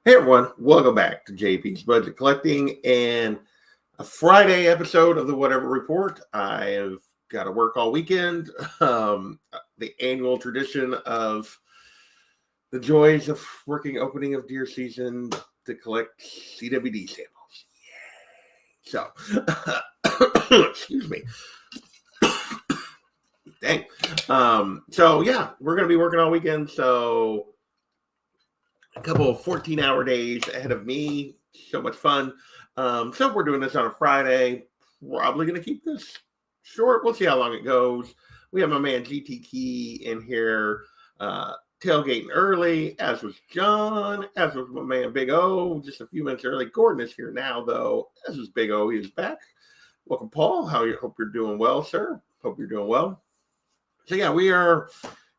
Hey everyone, welcome back to JP's Budget Collecting and a Friday episode of the Whatever Report. I have got to work all weekend. The annual tradition of the joys of working opening of deer season to collect CWD samples. Yay. So, excuse me. Dang. So yeah, we're going to be working all weekend. So a couple of 14-hour days ahead of me. So much fun. So we're doing this on a Friday. Probably going to keep this short. We'll see how long it goes. We have my man GT Key in here tailgating early, as was John, as was my man Big O, just a few minutes early. Gordon is here now, though, as is Big O. He's back. Welcome, Paul. Hope you're doing well, sir. Hope you're doing well. So yeah, we are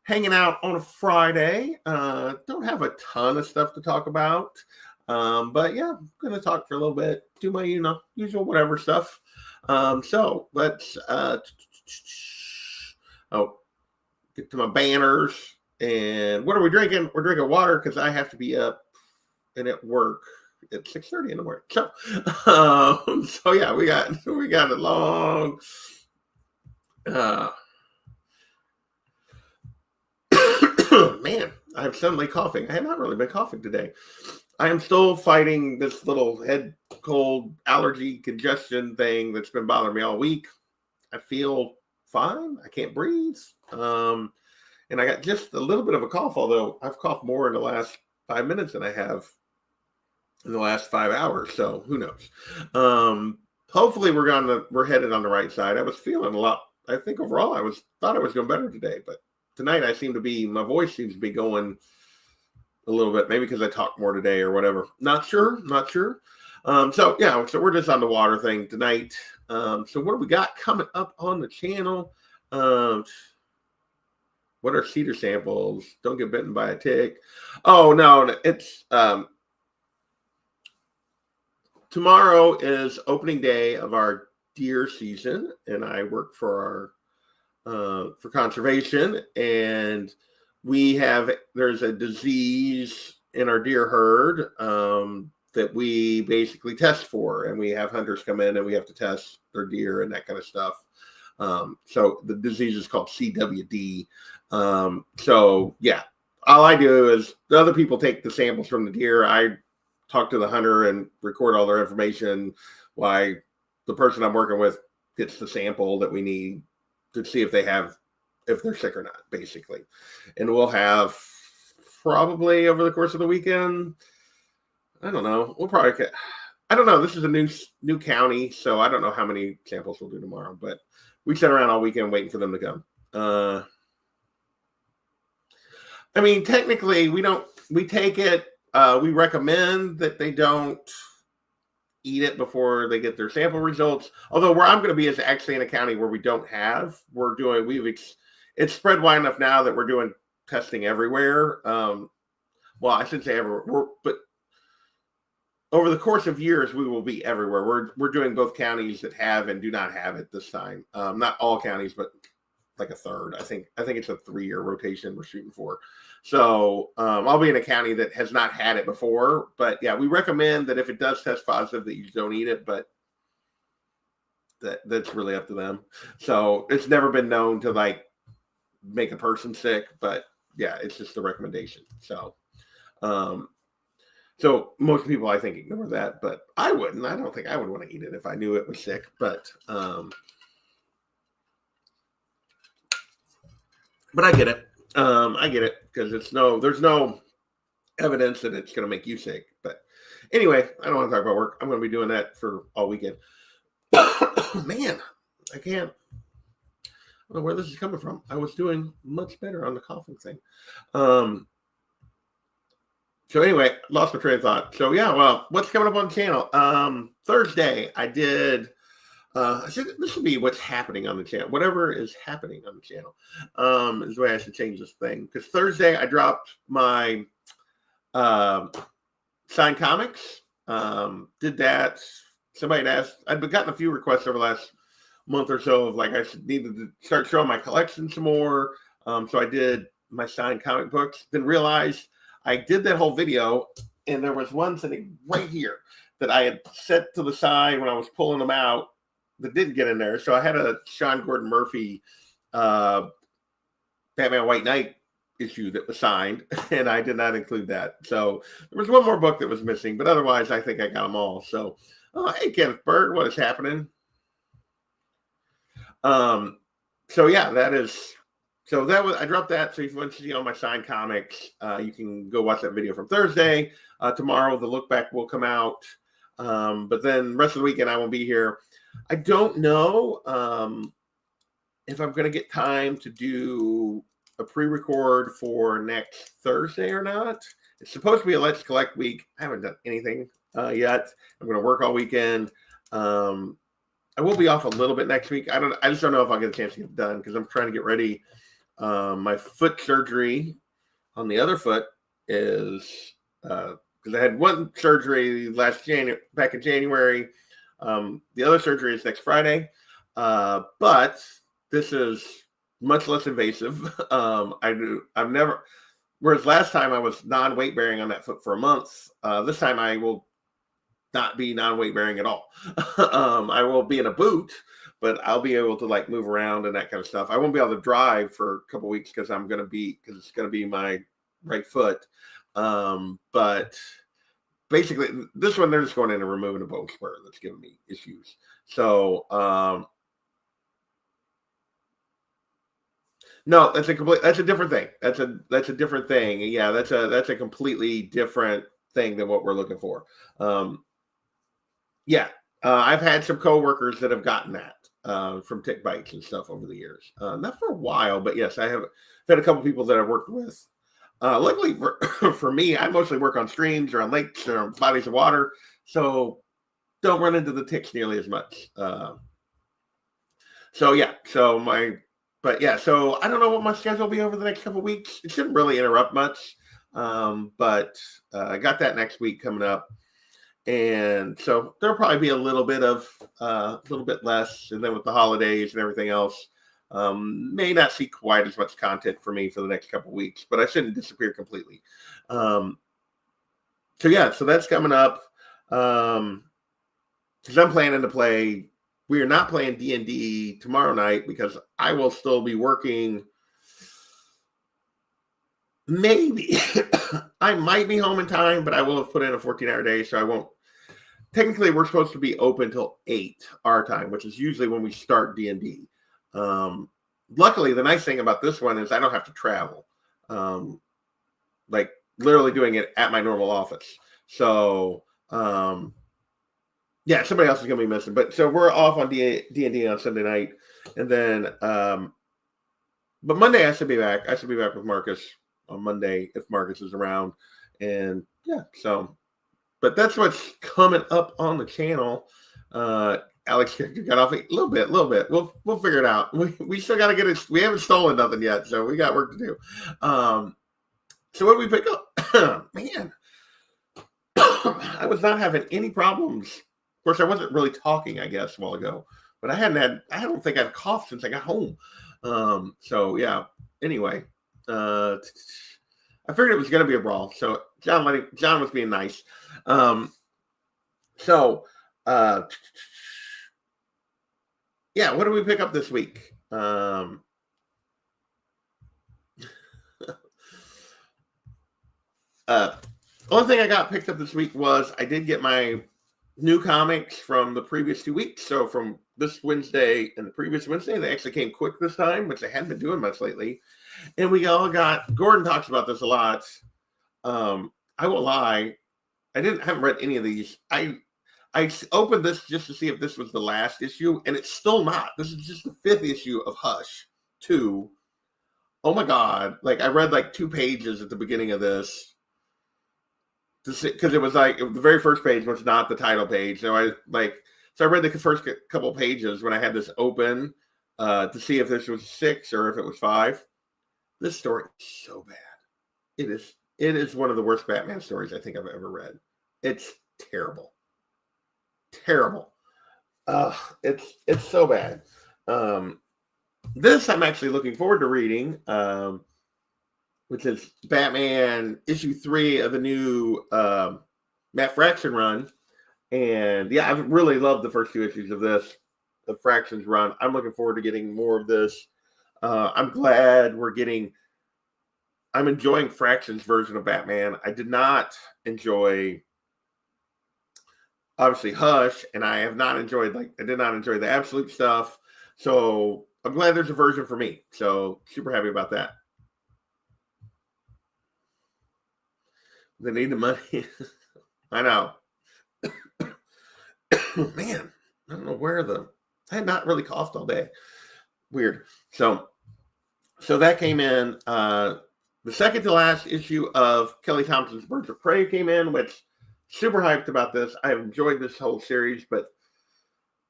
hanging out on a Friday. Don't have a ton of stuff to talk about. But yeah, I'm going to talk for a little bit, do my, usual whatever stuff. So let's get to my banners. And what are we drinking? We're drinking water because I have to be up and at work at 6:30 in the morning. So yeah, we got a long man, I'm suddenly coughing. I have not really been coughing today. I am still fighting this little head cold allergy congestion thing that's been bothering me all week. I feel fine. I can't breathe. And I got just a little bit of a cough, although I've coughed more in the last 5 minutes than I have in the last 5 hours. So who knows? Hopefully we're headed on the right side. I was feeling a lot. I think overall thought I was doing better today, but tonight my voice seems to be going a little bit, maybe because I talked more today or whatever. Not sure. So we're just on the water thing tonight. So what do we got coming up on the channel? What are cedar samples? Don't get bitten by a tick. Oh no, it's tomorrow is opening day of our deer season, and I work for conservation, and there's a disease in our deer herd that we basically test for, and we have hunters come in and we have to test their deer and that kind of stuff. So the disease is called CWD. So yeah, all I do is the other people take the samples from the deer. I talk to the hunter and record all their information. Why the person I'm working with gets the sample that we need to see if they're sick or not, basically. And we'll have probably over the course of the weekend, I don't know. I don't know. This is a new county, so I don't know how many samples we'll do tomorrow, but we sit around all weekend waiting for them to come. I mean, technically we take it, we recommend that they don't eat it before they get their sample results. Although where I'm going to be is actually in a county where it's spread wide enough now that we're doing testing everywhere. Well, I shouldn't say everywhere, but over the course of years, we will be everywhere. We're doing both counties that have and do not have it this time. Not all counties, but like a third. I think it's a 3-year rotation we're shooting for. So I'll be in a county that has not had it before. But yeah, we recommend that if it does test positive that you don't eat it, but that's really up to them. So it's never been known to like make a person sick, but yeah, it's just a recommendation. So so most people I think ignore that, but I wouldn't. I don't think I would want to eat it if I knew it was sick, but I get it. I get it because there's no evidence that it's going to make you sick. But anyway, I don't want to talk about work. I'm going to be doing that for all weekend. Man, I can't. I don't know where this is coming from. I was doing much better on the coughing thing. So anyway, lost my train of thought. So yeah, well, what's coming up on the channel? Thursday, I did. This will be what's happening on the channel. Whatever is happening on the channel is the way I should change this thing. Because Thursday I dropped my signed comics. Did that. Somebody had asked. I'd gotten a few requests over the last month or so of like I needed to start showing my collection some more. So I did my signed comic books. Then realized I did that whole video and there was one sitting right here that I had set to the side when I was pulling them out that didn't get in there. So I had a Sean Gordon Murphy Batman White Knight issue that was signed, and I did not include that. So there was one more book that was missing, but otherwise I think I got them all. So, hey, Kenneth Bird, what is happening? So yeah, that is. So that was, I dropped that. So if you want to see all my signed comics, you can go watch that video from Thursday. Tomorrow, the look back will come out. But then the rest of the weekend, I won't be here. I don't know if I'm going to get time to do a pre-record for next Thursday or not. It's supposed to be a Let's Collect week. I haven't done anything yet. I'm going to work all weekend. I will be off a little bit next week. I just don't know if I'll get a chance to get it done because I'm trying to get ready. My foot surgery on the other foot is because I had one surgery back in January. The other surgery is next Friday, but this is much less invasive. Whereas last time I was non-weight bearing on that foot for a month. This time I will not be non-weight bearing at all. I will be in a boot, but I'll be able to like move around and that kind of stuff. I won't be able to drive for a couple weeks because it's going to be my right foot. But basically this one, they're just going in and removing a bone spur that's giving me issues. So, no, that's a different thing. That's a different thing. Yeah. That's a completely different thing than what we're looking for. Yeah. I've had some coworkers that have gotten that from tick bites and stuff over the years. Not for a while, but yes, I've had a couple people that I've worked with. Luckily for me, I mostly work on streams or on lakes or on bodies of water, so don't run into the ticks nearly as much. So I don't know what my schedule will be over the next couple of weeks. It shouldn't really interrupt much, but I got that next week coming up. And so there'll probably be a little bit less. And then with the holidays and everything else, may not see quite as much content for me for the next couple of weeks, but I shouldn't disappear completely. So that's coming up. Because I'm planning to play. We are not playing D&D tomorrow night because I will still be working. Maybe I might be home in time, but I will have put in a 14-hour day, so I won't. Technically, we're supposed to be open till 8 our time, which is usually when we start D&D. Luckily, the nice thing about this one is I don't have to travel. Like literally doing it at my normal office. So, yeah, somebody else is going to be missing. But so we're off on D&D on Sunday night. And then, but Monday I should be back. I should be back with Marcus on Monday if Marcus is around. And yeah, so, but that's what's coming up on the channel. Alex got off a little bit. We'll figure it out. We still got to get it. We haven't stolen nothing yet, so we got work to do. So what did we pick up? Man, I was not having any problems. Of course, I wasn't really talking, I guess, a while ago, but I don't think I'd coughed since I got home. So yeah, anyway, I figured it was going to be a brawl. So John was being nice. Yeah, what did we pick up this week? Only thing I got picked up this week was I did get my new comics from the previous 2 weeks. So from this Wednesday and the previous Wednesday, they actually came quick this time, which they hadn't been doing much lately. And we all got, Gordon talks about this a lot. I won't lie, I haven't read any of these. I opened this just to see if this was the last issue, and it's still not. This is just the 5th issue of Hush 2. Oh my God. Like I read like 2 pages at the beginning of this. Because it was like the very first page was not the title page. So I read the first couple pages when I had this open to see if this was 6 or if it was 5. This story is so bad. It is one of the worst Batman stories I think I've ever read. It's terrible. Terrible. It's so bad. This I'm actually looking forward to reading. which is Batman issue 3 of the new Matt Fraction run. And yeah, I've really loved the first 2 issues of this, the Fractions run. I'm looking forward to getting more of this. I'm glad I'm enjoying Fractions version of Batman. I did not enjoy, obviously, Hush, and I did not enjoy the Absolute stuff. So I'm glad there's a version for me. So super happy about that. They need the money. I know. Man, I don't know where I had not really coughed all day. Weird. So that came in. The second to last issue of Kelly Thompson's Birds of Prey came in, which super hyped about this. I have enjoyed this whole series, but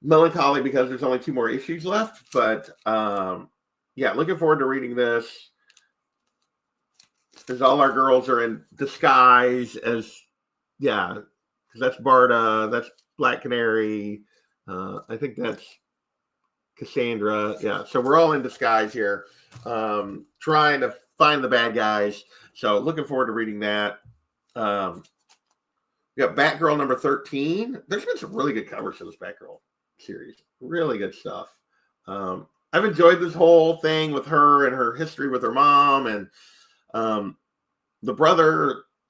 melancholy because there's only 2 more issues left. But yeah, looking forward to reading this. Because all our girls are in disguise as, yeah, because that's Barda, that's Black Canary. I think that's Cassandra. Yeah, so we're all in disguise here, trying to find the bad guys. So looking forward to reading that. We got Batgirl number 13. There's been some really good covers for this Batgirl series. Really good stuff. I've enjoyed this whole thing with her and her history with her mom, and the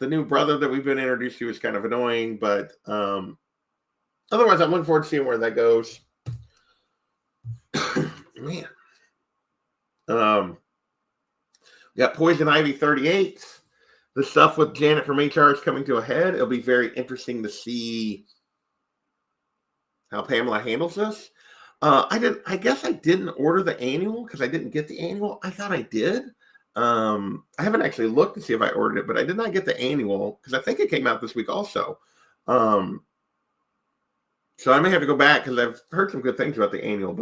new brother that we've been introduced to is kind of annoying, but otherwise I'm looking forward to seeing where that goes. Man. We got Poison Ivy 38. The stuff with Janet from HR is coming to a head. It'll be very interesting to see how Pamela handles this. I guess I didn't order the annual because I didn't get the annual. I thought I did. I haven't actually looked to see if I ordered it, but I did not get the annual because I think it came out this week also. So I may have to go back because I've heard some good things about the annual,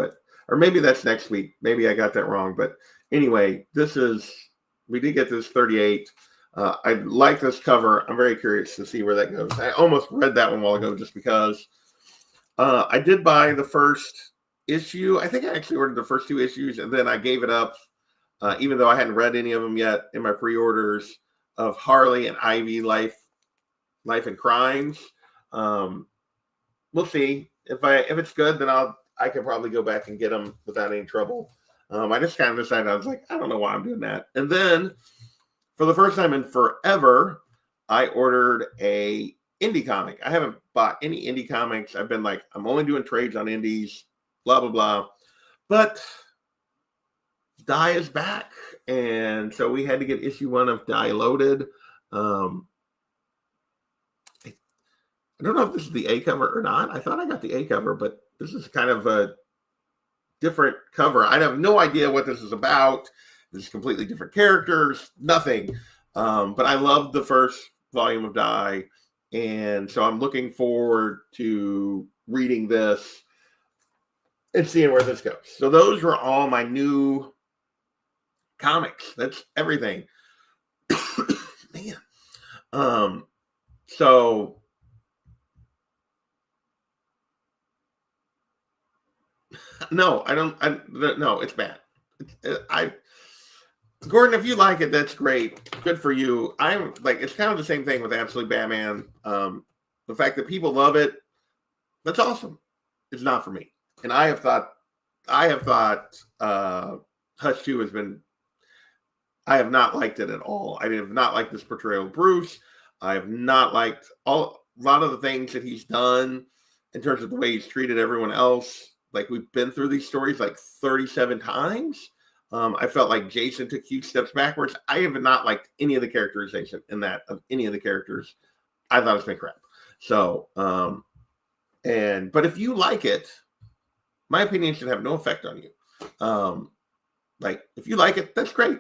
or maybe that's next week. Maybe I got that wrong. But anyway, we did get this 38. I like this cover. I'm very curious to see where that goes. I almost read that one a while ago just because I did buy the first issue. I think I actually ordered the first 2 issues and then I gave it up, even though I hadn't read any of them yet in my pre-orders of Harley and Ivy Life and Crimes. We'll see if it's good, then I can probably go back and get them without any trouble. I just kind of decided, I was like, I don't know why I'm doing that. And then for the first time in forever, I ordered a indie comic. I haven't bought any indie comics. I've been like, I'm only doing trades on indies, blah, blah, blah. But Die is back. And so we had to get issue 1 of Die loaded. I don't know if this is the A cover or not. I thought I got the A cover, but this is kind of a different cover. I have no idea what this is about. This is completely different characters, nothing. But I loved the first volume of Die. And so I'm looking forward to reading this and seeing where this goes. So those were all my new comics. That's everything. Man. So no, I don't. No, it's bad. Gordon, if you like it, that's great. Good for you. I'm like, it's kind of the same thing with Absolute Batman. The fact that people love it, that's awesome. It's not for me. And I have thought Hush 2 has been, I have not liked it at all. I have not liked this portrayal of Bruce. I have not liked a lot of the things that he's done in terms of the way he's treated everyone else. Like, we've been through these stories like 37 times. I felt like Jason took huge steps backwards. I have not liked any of the characterization in that of any of the characters. I thought it's been crap. So, but if you like it, my opinion should have no effect on you. Like, if you like it, that's great.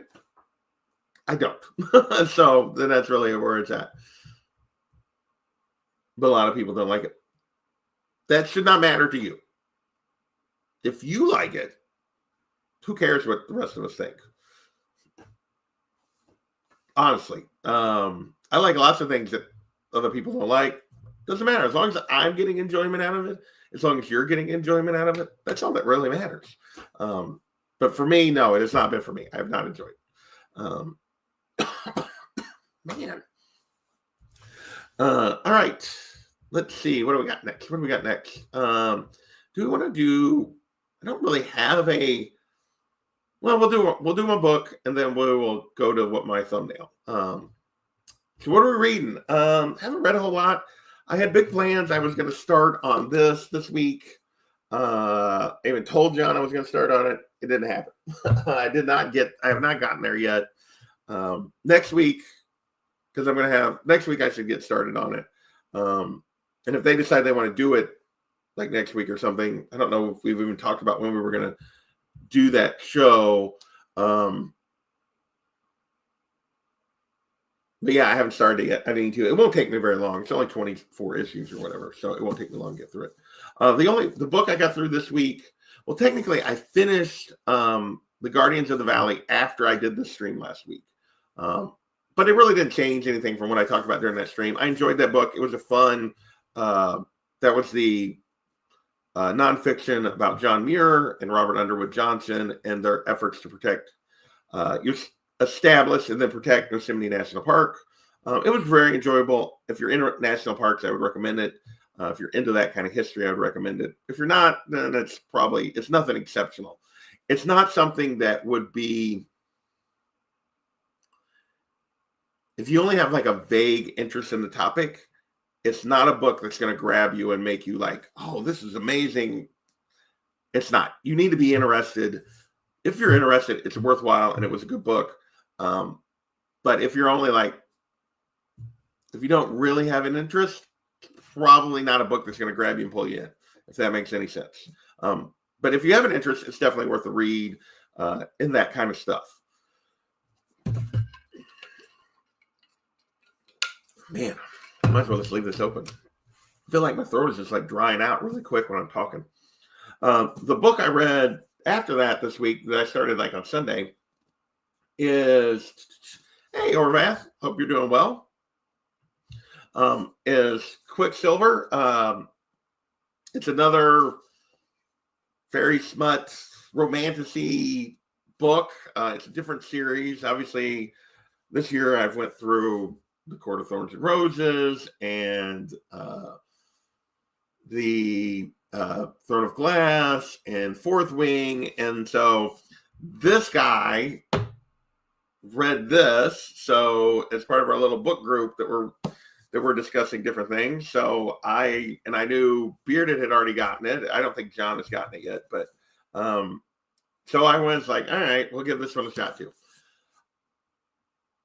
I don't. So then that's really where it's at. But a lot of people don't like it. That should not matter to you. If you like it, who cares what the rest of us think? Honestly, I like lots of things that other people don't like. Doesn't matter. As long as I'm getting enjoyment out of it, as long as you're getting enjoyment out of it, that's all that really matters. But for me, no, it has not been for me. I have not enjoyed it. Man. All right. Let's see. What do we got next? Do we want to do? I don't really have a. Well, we'll do my book, and then we will go to what my thumbnail. So what are we reading? Haven't read a whole lot. I had big plans. I was going to start on this week. I even told John I was going to start on it. It didn't happen. I have not gotten there yet. Next week, because next week I should get started on it. And if they decide they want to do it like next week or something, I don't know if we've even talked about when we were going to do that show. But yeah, I haven't started it yet. I need to. It won't take me very long. It's only 24 issues or whatever, so it won't take me long to get through it. The book I got through this week, well, technically I finished The Guardians of the Valley after I did the stream last week. But it really didn't change anything from what I talked about during that stream. I enjoyed that book. It was a fun, that was the nonfiction about John Muir and Robert Underwood Johnson and their efforts to protect, establish and then protect Yosemite National Park. It was very enjoyable. If you're in national parks, I would recommend it. If you're into that kind of history, I would recommend it. If you're not, then it's nothing exceptional. It's not something that would be, if you only have like a vague interest in the topic, it's not a book that's going to grab you and make you like, oh, this is amazing. It's not. You need to be interested. If you're interested, it's worthwhile, and it was a good book. But if you're only like, if you don't really have an interest, probably not a book that's going to grab you and pull you in, if that makes any sense. But if you have an interest, it's definitely worth a read in that kind of stuff. Man, I might as well just leave this open. I feel like my throat is just like drying out really quick when I'm talking. The book I read after that this week that I started like on Sunday is, hey, Orvath, hope you're doing well, is Quicksilver. It's another fairy smut romantasy book. It's a different series. Obviously, this year I've went through The Court of Thorns and Roses and the Throne of Glass and Fourth Wing. And so this guy read this. So as part of our little book group that we're discussing different things. So I knew Bearded had already gotten it. I don't think John has gotten it yet, but so I was like, all right, we'll give this one a shot too.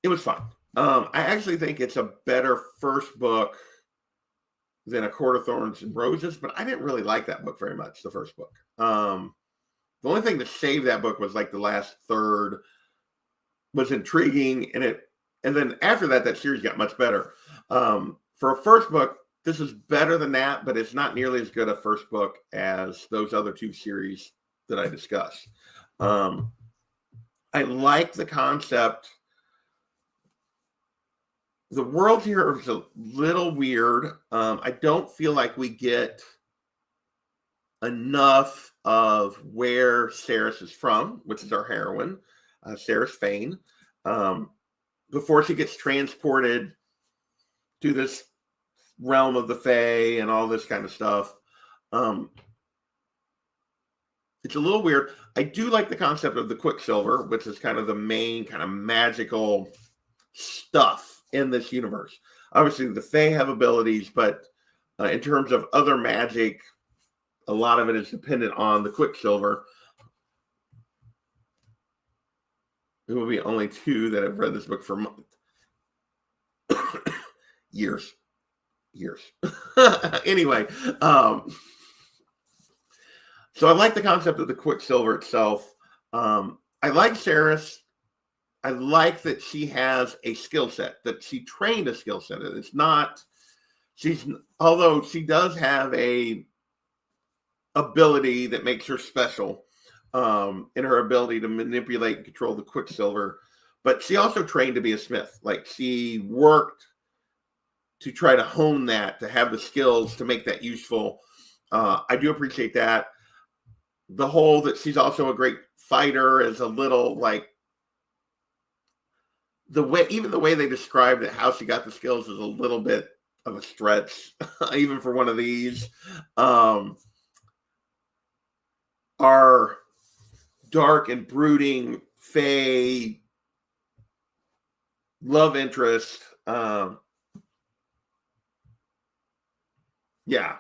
It was fun. I actually think it's a better first book than A Court of Thorns and Roses, but I didn't really like that book very much, the first book. The only thing that saved that book was like the last third was intriguing, and then after that series got much better. For a first book, this is better than that, but it's not nearly as good a first book as those other two series that I discussed. I like the concept. The world here is a little weird. I don't feel like we get enough of where Ceres is from, which is our heroine, Ceres Fane, before she gets transported to this realm of the Fae and all this kind of stuff. It's a little weird. I do like the concept of the Quicksilver, which is kind of the main kind of magical stuff in this universe. Obviously, the Fae have abilities, but in terms of other magic, a lot of it is dependent on the Quicksilver. There will be only two that have read this book for years. Anyway, so I like the concept of the Quicksilver itself. I like Ceres. I like that she has a skill set, that she trained a skill set. It's not, although she does have a ability that makes her special in her ability to manipulate and control the Quicksilver, but she also trained to be a smith. Like, she worked to try to hone that, to have the skills to make that useful. I do appreciate that. The whole that she's also a great fighter is a little like, even the way they described it, how she got the skills is a little bit of a stretch, even for one of these. Our dark and brooding fae love interest. Yeah, a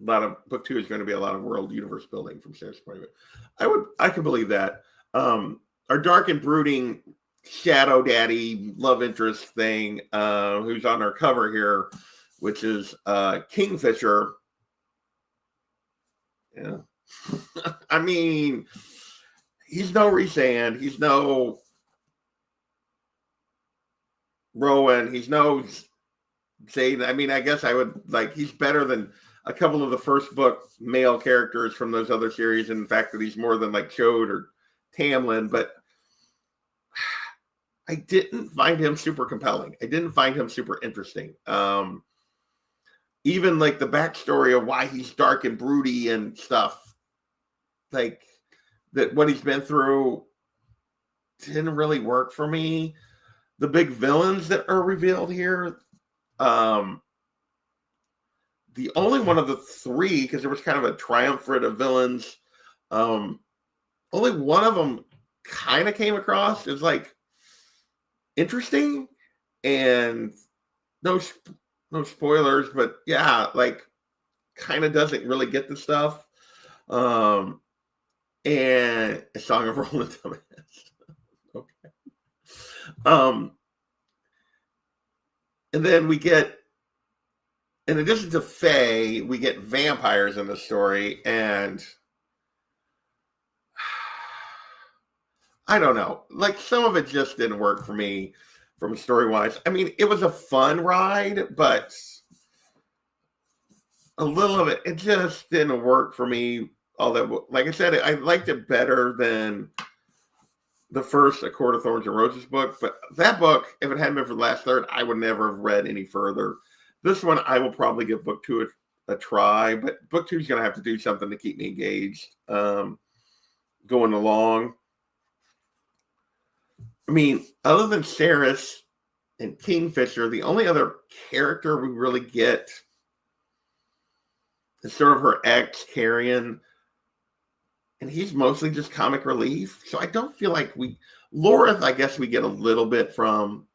lot of book 2 is going to be a lot of world universe building from Sarah's point of view. I can believe that. Our dark and brooding shadow daddy love interest thing, who's on our cover here, which is Kingfisher. Yeah. I mean, he's no Rhysand, he's no Rowan, he's no Zayden. I mean, I guess I would like, he's better than a couple of the first book male characters from those other series, and the fact that he's more than like Chode or Tamlin, but I didn't find him super compelling. I didn't find him super interesting. Even like the backstory of why he's dark and broody and stuff, like that, what he's been through didn't really work for me. The big villains that are revealed here, the only one of the three, because there was kind of a triumvirate of villains, only one of them kind of came across as like interesting, and no spoilers, but yeah, like kind of doesn't really get the stuff. And A Song of Rolling Dumbass. Okay. And then we get, in addition to fae, we get vampires in the story, and I don't know, like some of it just didn't work for me from story-wise. I mean, it was a fun ride, but a little of it just didn't work for me. All that, like I said, I liked it better than the first A Court of Thorns and Roses book, but that book, if it hadn't been for the last third, I would never have read any further. This one, I will probably give book 2 a try, but book 2 is going to have to do something to keep me engaged going along. I mean, other than Saris and Kingfisher, the only other character we really get is sort of her ex, Carrion, and he's mostly just comic relief. So I don't feel like Lorith, I guess we get a little bit from,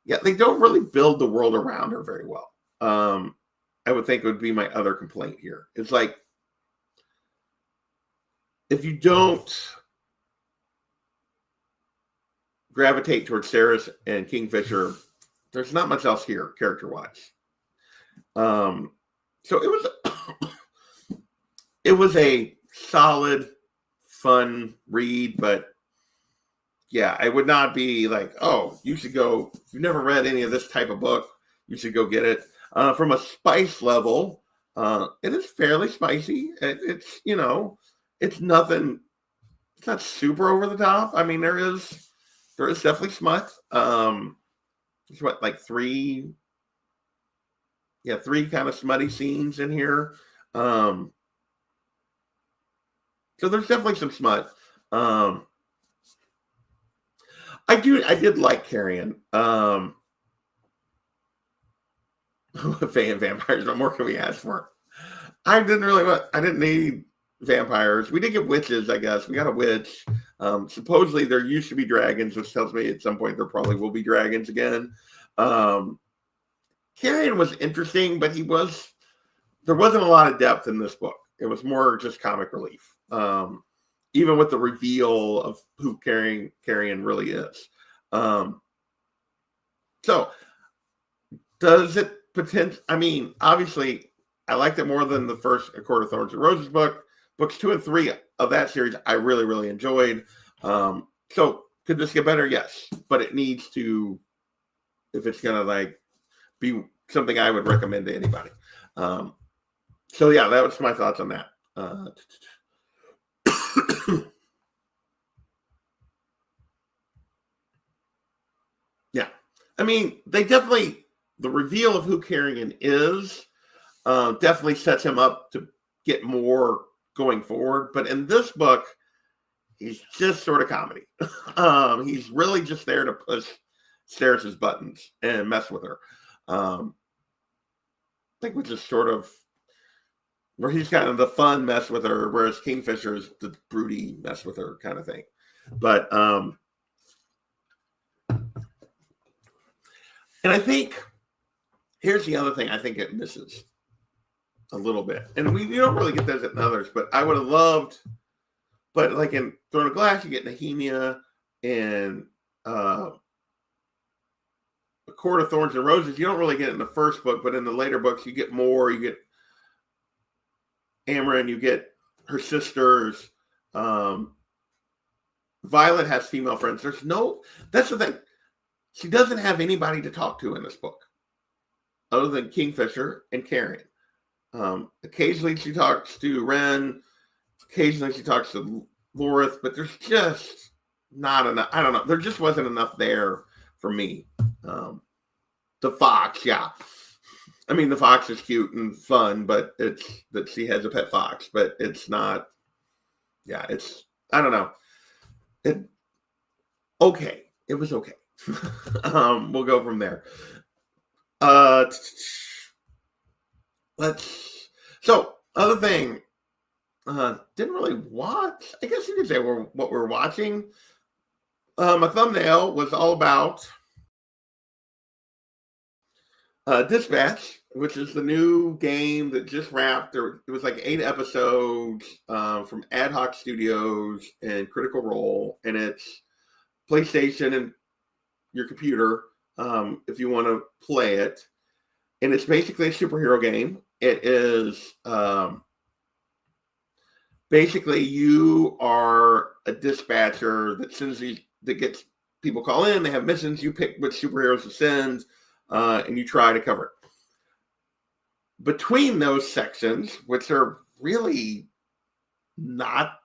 yeah, they don't really build the world around her very well. I would think it would be my other complaint here. It's like, if you don't gravitate towards Saris and Kingfisher, there's not much else here character-wise. So it was a solid, fun read, but yeah, I would not be like, oh, you should go, if you've never read any of this type of book, you should go get it. From a spice level, it is fairly spicy. It's, you know, it's nothing, it's not super over the top. I mean, there is definitely smut. There's what, like three kind of smutty scenes in here. So there's definitely some smut. I did like Carrion. Fae and vampires, what more can we ask for? I didn't need vampires. We did get witches, I guess. We got a witch. Supposedly there used to be dragons, which tells me at some point there probably will be dragons again. Carrion was interesting, but there wasn't a lot of depth in this book. It was more just comic relief. Even with the reveal of who Carrion really is. So does it I mean, obviously I liked it more than the first A Court of Thorns and Roses book. Books 2 and 3 of that series I really, really enjoyed. So could this get better? Yes. But it needs to, if it's gonna like be something I would recommend to anybody. So yeah, that was my thoughts on that. Yeah. I mean, the reveal of who Carrion is definitely sets him up to get more going forward. But in this book, he's just sort of comedy. He's really just there to push stare at his buttons and mess with her. I think which is sort of where he's kind of the fun mess with her, whereas Kingfisher is the broody mess with her kind of thing. But and I think here's the other thing I think it misses a little bit, and you don't really get those in others, but I would have loved. But like in Throne of Glass, you get Nehemia, and A Court of Thorns and Roses. You don't really get it in the first book, but in the later books, you get more. You get Amryn, you get her sisters. Violet has female friends. That's the thing. She doesn't have anybody to talk to in this book other than Kingfisher and Carrion. Occasionally she talks to Ren. Occasionally she talks to Lorith, but there's just not enough. I don't know. There just wasn't enough there for me. The fox, yeah. I mean, the fox is cute and fun, but it's that she has a pet fox, but it's not. Yeah, I don't know. Okay. It was okay. We'll go from there. Other thing, didn't really watch. I guess you could say what we're watching. My thumbnail was all about Dispatch, which is the new game that just wrapped. It was like 8 episodes from Ad Hoc Studios and Critical Role, and it's PlayStation and your computer if you want to play it. And it's basically a superhero game. It is basically you are a dispatcher that gets people call in. They have missions. You pick which superheroes to send, and you try to cover it. Between those sections, which are really not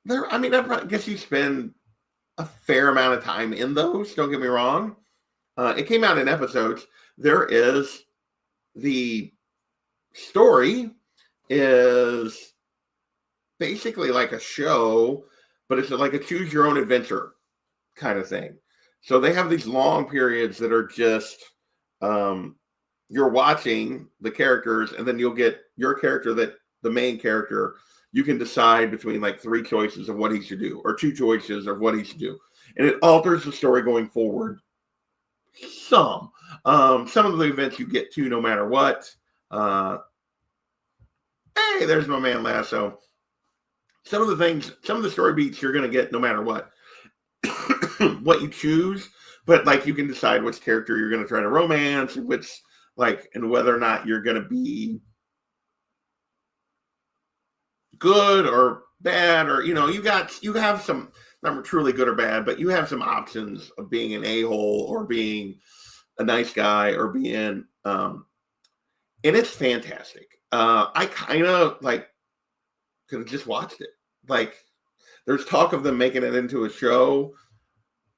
there, I mean, I guess you spend a fair amount of time in those. Don't get me wrong. It came out in episodes. There is the story is basically like a show, but it's like a choose your own adventure kind of thing. So they have these long periods that are just you're watching the characters, and then you'll get your character, that the main character, you can decide between like 3 choices of what he should do, or 2 choices of what he should do. And it alters the story going forward. Some of the events you get to no matter what. Hey, there's my man Lasso. Some of the story beats you're going to get no matter what. What you choose, but like you can decide which character you're going to try to romance, and whether or not you're going to be good or bad, or you have some, not truly good or bad, but you have some options of being an a-hole or being a nice guy or being and it's fantastic. I kind of could have just watched it. Like, there's talk of them making it into a show.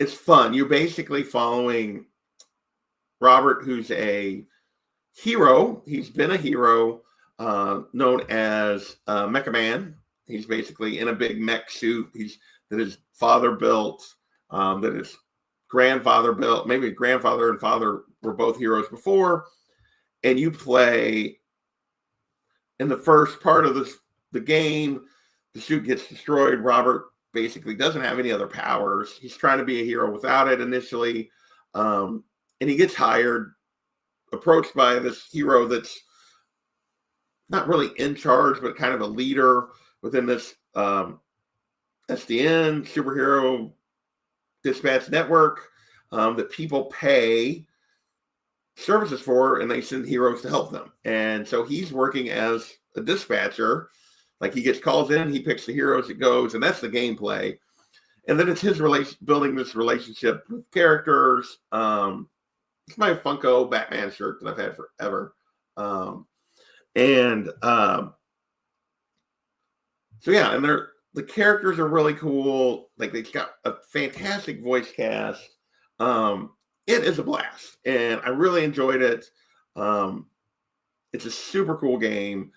It's fun. You're basically following Robert, who's a hero. He's been a hero, known as Mecha Man. He's basically in a big mech suit. That his father built, that his grandfather built. Maybe his grandfather and father were both heroes before. And you play in the first part of the game. The suit gets destroyed. Robert basically doesn't have any other powers. He's trying to be a hero without it initially. And he gets approached by this hero that's not really in charge, but kind of a leader within this SDN, Superhero Dispatch Network, that people pay services for, and they send heroes to help them. And so he's working as a dispatcher. Like, he gets calls in, he picks the heroes, it goes, and that's the gameplay. And then it's his building this relationship with characters. It's my Funko Batman shirt that I've had forever. So yeah, and the characters are really cool. Like, they've got a fantastic voice cast. It is a blast, and I really enjoyed it. It's a super cool game.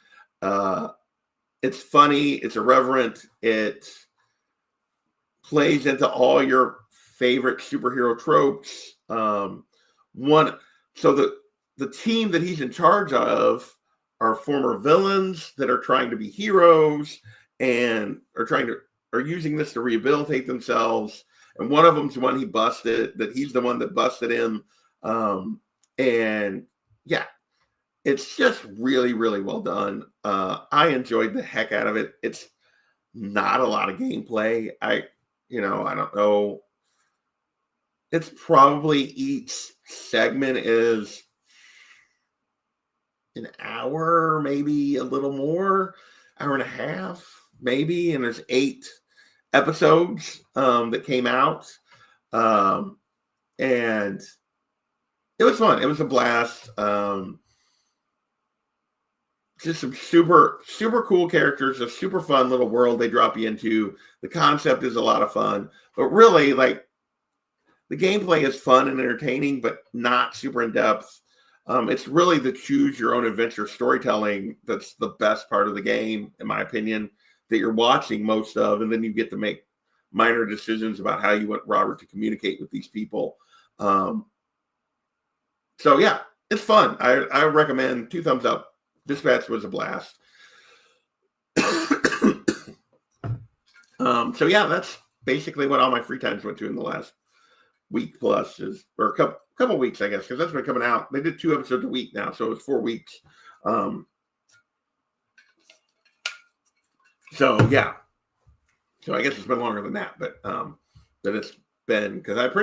It's funny. It's irreverent. It plays into all your favorite superhero tropes. The team that he's in charge of are former villains that are trying to be heroes and are using this to rehabilitate themselves. And one of them's the one he busted, that he's the one that busted him. And yeah, it's just really, really well done. I enjoyed the heck out of it. It's not a lot of gameplay. I don't know. It's probably each segment is an hour, maybe a little more, hour and a half, maybe. And there's 8 episodes that came out. And it was fun. It was a blast. Just some super, super cool characters, a super fun little world they drop you into. The concept is a lot of fun, but really, like, the gameplay is fun and entertaining, but not super in depth. It's really the choose your own adventure storytelling that's the best part of the game, in my opinion, that you're watching most of, and then you get to make minor decisions about how you want Robert to communicate with these people. So yeah, it's fun. I recommend 2 thumbs up. Dispatch was a blast. So yeah, that's basically what all my free times went to in the last week plus, or a couple weeks, I guess, because that's been coming out. They did 2 episodes a week now, so it's 4 weeks. So yeah, so I guess it's been longer than that, but it's been, because it had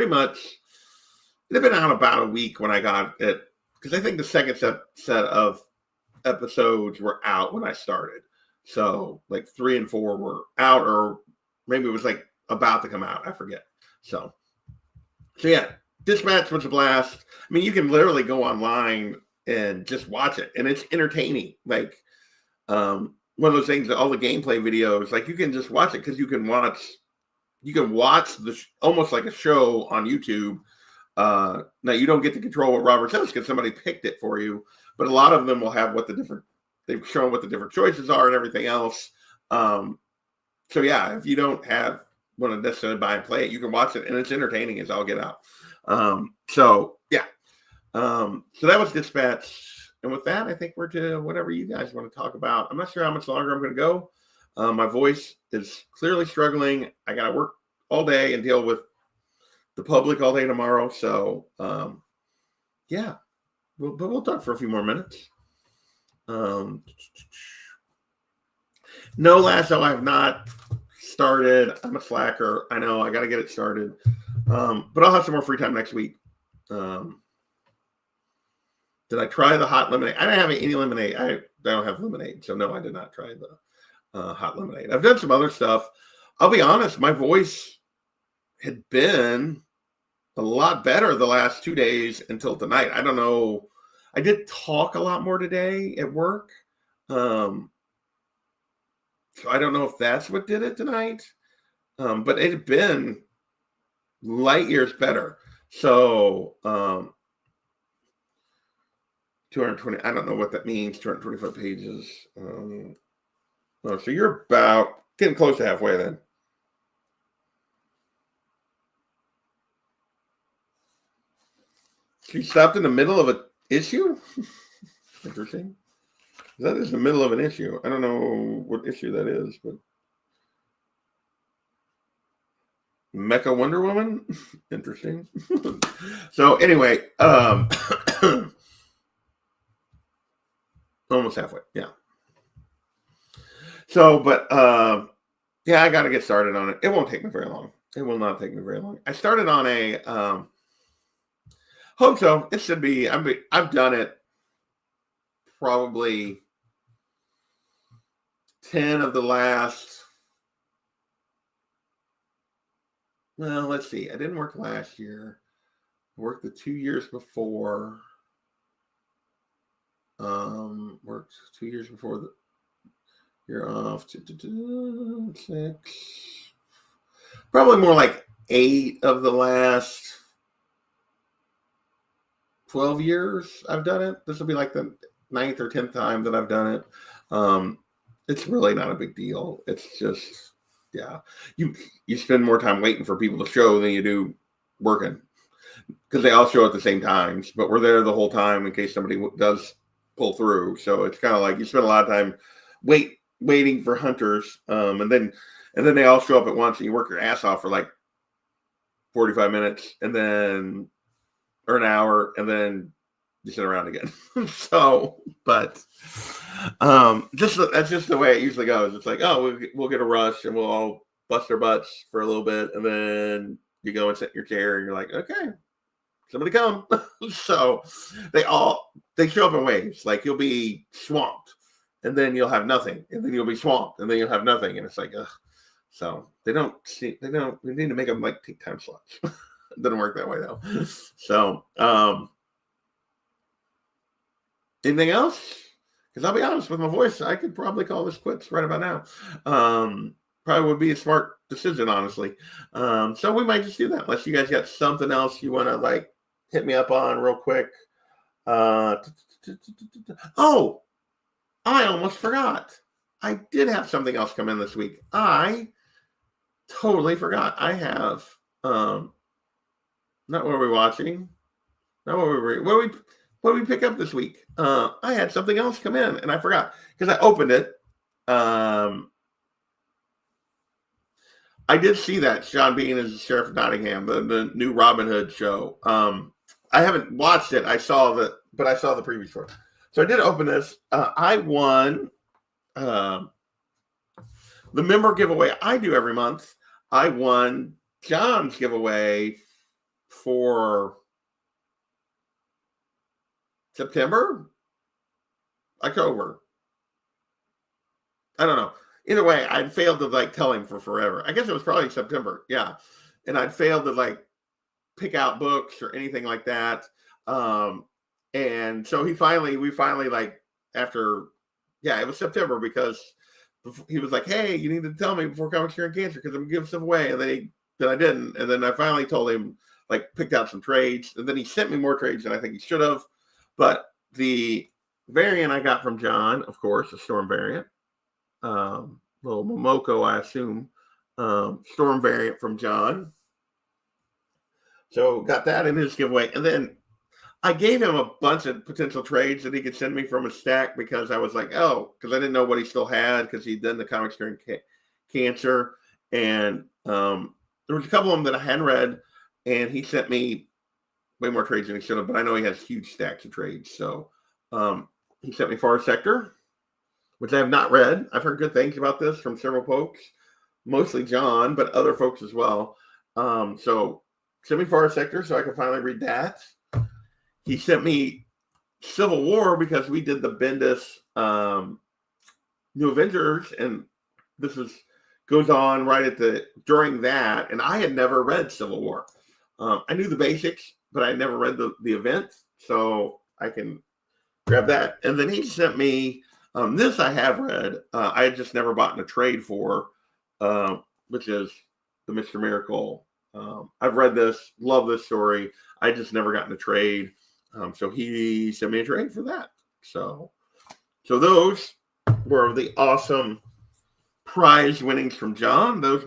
been out about a week when I got it, because I think the second set of episodes were out when I started. So like 3 and 4 were out, or maybe it was like about to come out. I forget. So yeah, Dispatch was a blast. I mean, you can literally go online and just watch it, and it's entertaining. Like one of those things that all the gameplay videos, like, you can just watch it because you can watch almost like a show on YouTube. Now you don't get to control what Robert says because somebody picked it for you, but a lot of them will have they've shown what the different choices are and everything else. So yeah, if you don't want to necessarily buy and play it, you can watch it, and it's entertaining as all get out. So yeah, so that was Dispatch. And with that, I think we're to whatever you guys want to talk about. I'm not sure how much longer I'm going to go. My voice is clearly struggling. I got to work all day and deal with the public all day tomorrow. So yeah, we'll talk for a few more minutes. No, Lasso, I have not started. I'm a slacker. I know I got to get it started. But I'll have some more free time next week. Did I try the hot lemonade? I didn't have any lemonade. I don't have lemonade. So no, I did not try the hot lemonade. I've done some other stuff. I'll be honest, my voice had been a lot better the last 2 days until tonight. I don't know. I did talk a lot more today at work. So I don't know if that's what did it tonight. But it had been light years better. So 220, I don't know what that means, 225 pages. So you're about getting close to halfway then. She stopped in the middle of an issue? Interesting. That is the middle of an issue. I don't know what issue that is, but Mecha Wonder Woman? Interesting. So anyway, almost halfway. Yeah. So, but yeah, I got to get started on it. It won't take me very long. It will not take me very long. I started on a hope so. It should be. I've done it probably 10 of the last. Well, let's see. I didn't work last year. I worked the 2 years before. Worked 2 years before the year off. 6. Probably more like 8 of the last 12 years I've done it. This will be like the 9th or 10th time that I've done it. It's really not a big deal. It's just, yeah, you spend more time waiting for people to show than you do working because they all show at the same times, but we're there the whole time in case somebody does pull through. So it's kind of like you spend a lot of time waiting for hunters, and then they all show up at once, and you work your ass off for like 45 minutes, and then or an hour, and then you sit around again. So, but that's just the way it usually goes. It's like, oh, we'll get a rush, and we'll all bust our butts for a little bit, and then you go and sit in your chair, and you're like, okay, somebody come. So they show up in waves. Like you'll be swamped, and then you'll have nothing, and then you'll be swamped, and then you'll have nothing, and it's like, ugh. So we need to make them like take time slots. It doesn't work that way though. So anything else? Because I'll be honest, with my voice, I could probably call this quits right about now. Probably would be a smart decision, honestly. So we might just do that, unless you guys got something else you want to like hit me up on real quick. Oh, I almost forgot. I did have something else come in this week. I totally forgot. I have not what we're watching, not what we pick up this week. I had something else come in and I forgot because I opened it. I did see that Sean Bean is the Sheriff of Nottingham, the new Robin Hood show. I haven't watched it. I saw the preview for it. So I did open this. I won the member giveaway I do every month. I won John's giveaway for September, October. I don't know. Either way, I'd failed to like tell him for forever. I guess it was probably September. Yeah. And I'd failed to like pick out books or anything like that. And so we finally like after, it was September because he was like, hey, you need to tell me before Comics Curing Cancer because I'm going to give stuff away. And then I didn't. And then I finally told him, like, picked out some trades. And then he sent me more trades than I think he should have. But the variant I got from John, of course, a Storm variant. Little Momoko, I assume. Storm variant from John. So got that in his giveaway. And then I gave him a bunch of potential trades that he could send me from a stack because I was like, because I didn't know what he still had because he'd done the Comics Curing Cancer. And there was a couple of them that I hadn't read. And he sent me way more trades than he should have. But I know he has huge stacks of trades. So he sent me Far Sector, which I have not read. I've heard good things about this from several folks, mostly John, but other folks as well. So sent me Far Sector so I could finally read that. He sent me Civil War because we did the Bendis New Avengers, and this goes on right during that, and I had never read Civil War. I knew the basics, but I never read the event, so I can grab that. And then he sent me this I have read. I had just never bought in a trade for, which is the Mr. Miracle. I've read this, love this story. I just never got in a trade. So he sent me a trade for that. So those were the awesome prize winnings from John. Those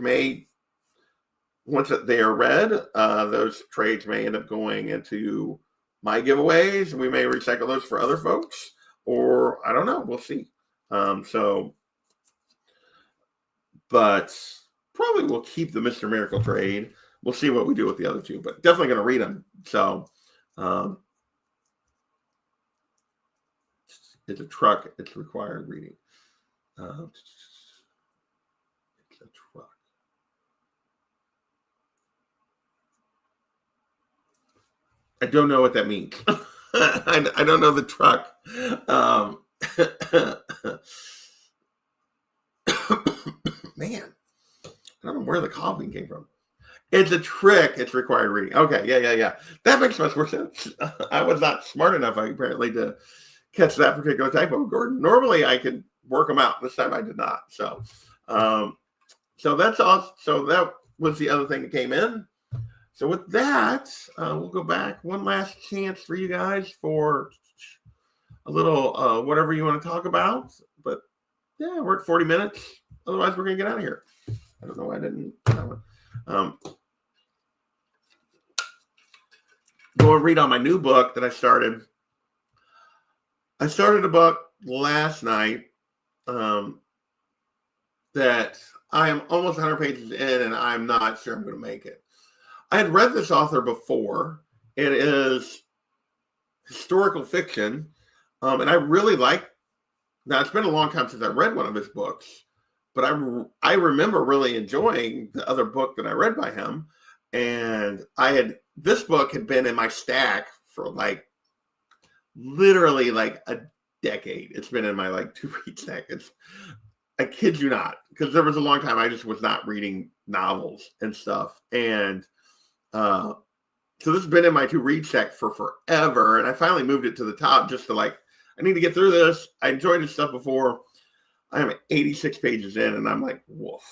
once they are read, those trades may end up going into my giveaways. We may recycle those for other folks, or I don't know. We'll see. But probably we'll keep the Mr. Miracle trade. We'll see what we do with the other two, but definitely going to read them. So, it's a truck. It's required reading. It's a truck. I don't know what that means. I don't know the truck. Man, I don't know where the coughing came from. It's a trick. It's required reading. Okay, yeah. That makes much more sense. I was not smart enough, apparently, to catch that particular typo, Gordon. Normally, I could work them out. This time, I did not. So that's awesome. So that was the other thing that came in. So with that, we'll go back. One last chance for you guys for a little whatever you want to talk about. But yeah, we're at 40 minutes. Otherwise, we're going to get out of here. I don't know why I didn't. will read on my new book that I started. I started a book last night that I am almost 100 pages in, and I'm not sure I'm going to make it. I had read this author before. It is historical fiction, and I really like. Now, it's been a long time since I read one of his books, but I remember really enjoying the other book that I read by him, and this book had been in my stack for literally a decade. It's been in my 2-week stack. I kid you not, because there was a long time I just was not reading novels and stuff, and so this has been in my to-read stack for forever, and I finally moved it to the top just to I need to get through this. I enjoyed this stuff before. I am 86 pages in, and I'm like, woof.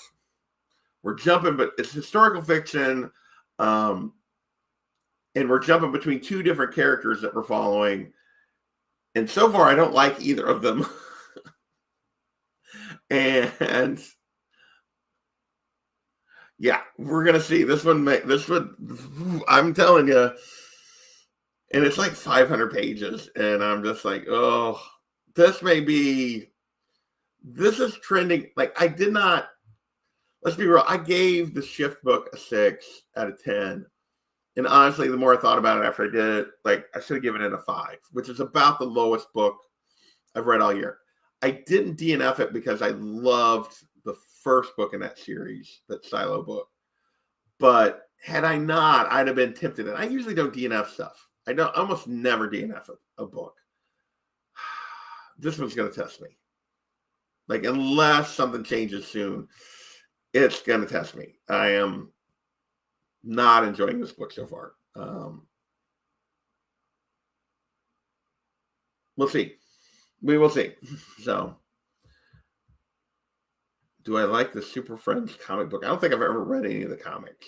We're jumping, but it's historical fiction, and we're jumping between two different characters that we're following. And so far, I don't like either of them. And yeah, we're gonna see this one. I'm telling you. And it's 500 pages, and I'm just like, oh, this is trending. Let's be real, I gave the Shift book a 6 out of 10. And honestly, the more I thought about it after I did it, I should have given it a 5, which is about the lowest book I've read all year. I didn't DNF it because I loved the first book in that series, that Silo book. But had I not, I'd have been tempted. And I usually don't DNF stuff. I almost never DNF a book. This one's going to test me. Unless something changes soon, it's going to test me. I am not enjoying this book so far. We'll see. We will see. So, do I like the Super Friends comic book? I don't think I've ever read any of the comics.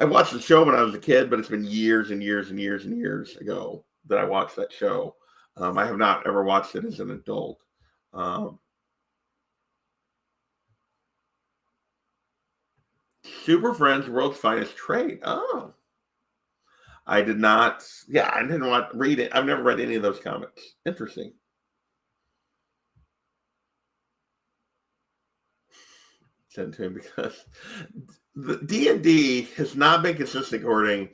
I watched the show when I was a kid, but it's been years and years and years and years ago that I watched that show. I have not ever watched it as an adult. Super Friends, World's Finest Trade. Oh. I did not. Yeah, I didn't want to read it. I've never read any of those comics. Interesting. Send to him because the D&D has not been consistent hoarding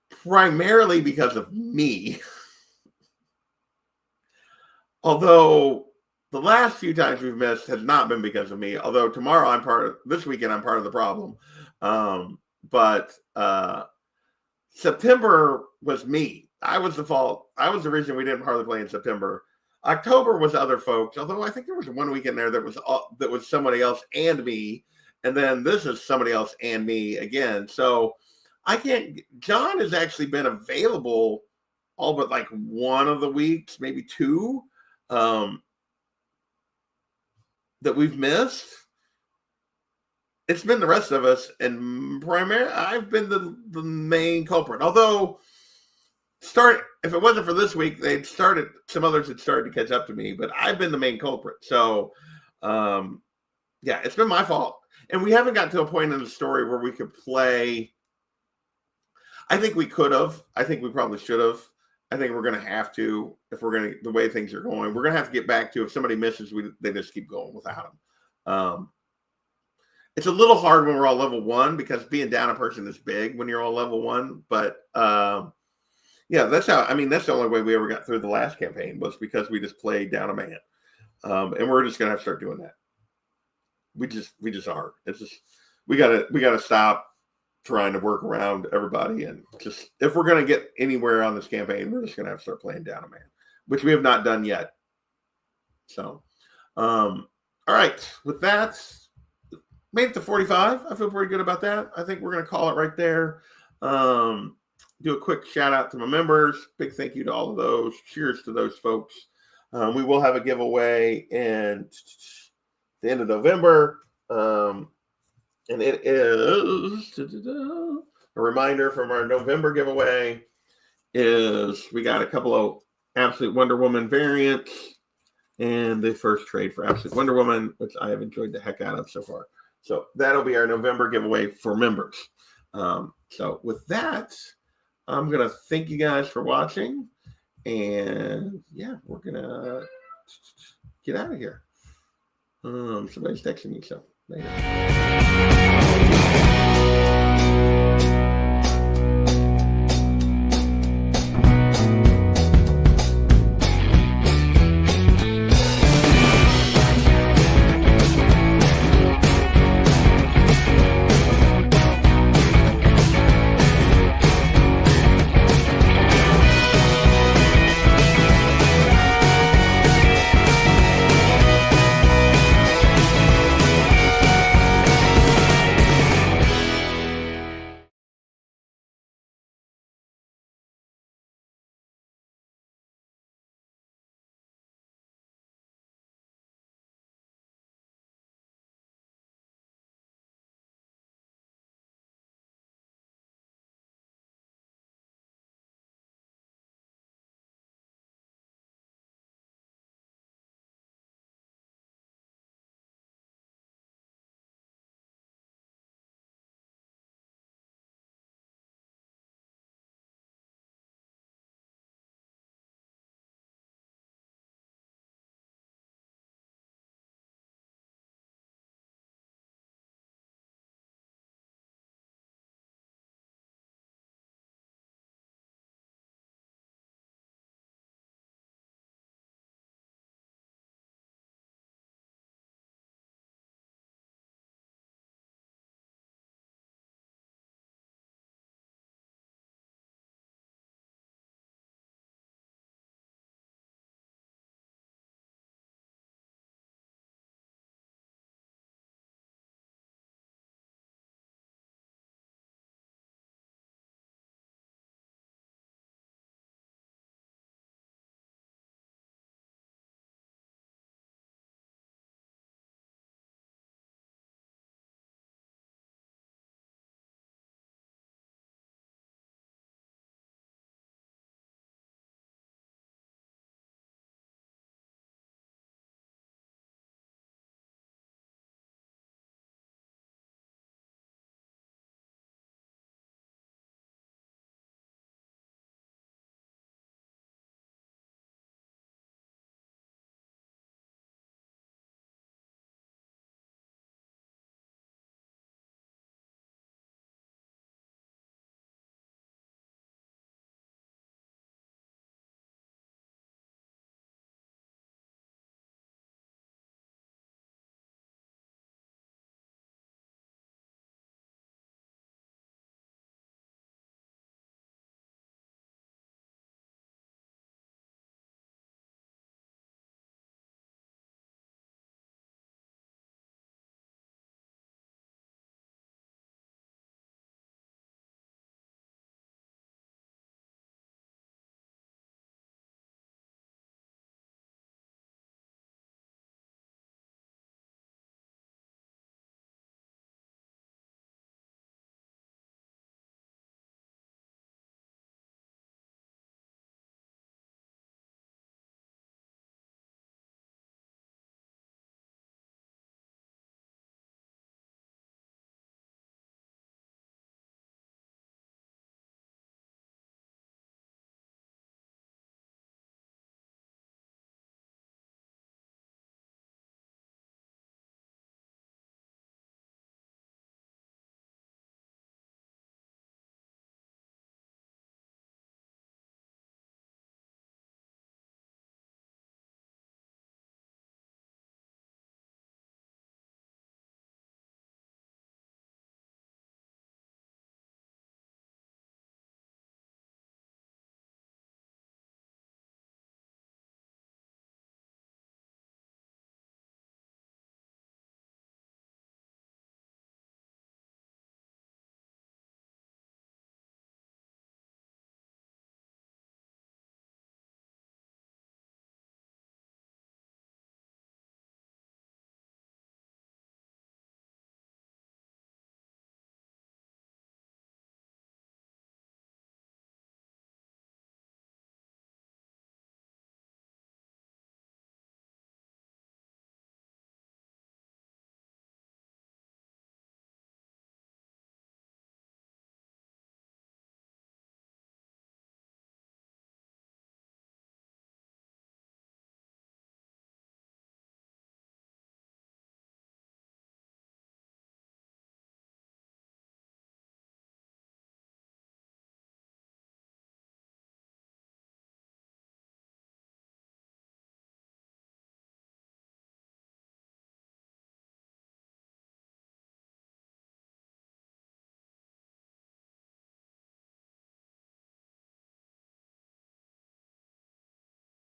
primarily because of me. Although the last few times we've missed has not been because of me. Although this weekend I'm part of the problem. But September was me. I was the fault. I was the reason we didn't hardly play in September. October was other folks, although I think there was one week in there that was somebody else and me, and then this is somebody else and me again. So I can't. John has actually been available all but one of the weeks, maybe 2, that we've missed. It's been the rest of us, and primarily I've been the main culprit. Although if it wasn't for this week, some others had started to catch up to me, but I've been the main culprit. So, yeah, it's been my fault. And we haven't gotten to a point in the story where we could play. I think we could have. I think we probably should have. I think we're going to have to, the way things are going, we're going to have to get back to, if somebody misses, they just keep going without them. It's a little hard when we're all level 1 because being down a person is big when you're all level 1. But, yeah, that's the only way we ever got through the last campaign was because we just played down a man. And we're just going to have to start doing that. We just are. It's just, we gotta stop trying to work around everybody, and just, if we're going to get anywhere on this campaign, we're just going to have to start playing down a man, which we have not done yet. So, all right, with that, made it to 45. I feel pretty good about that. I think we're going to call it right there. Do a quick shout out to my members. Big thank you to all of those. Cheers to those folks. We will have a giveaway in the end of November. And it is a reminder from our November giveaway is we got a couple of Absolute Wonder Woman variants and the first trade for Absolute Wonder Woman, which I have enjoyed the heck out of so far. So that'll be our November giveaway for members. So with that, I'm going to thank you guys for watching. And yeah, we're going to get out of here. Somebody's texting me, so later.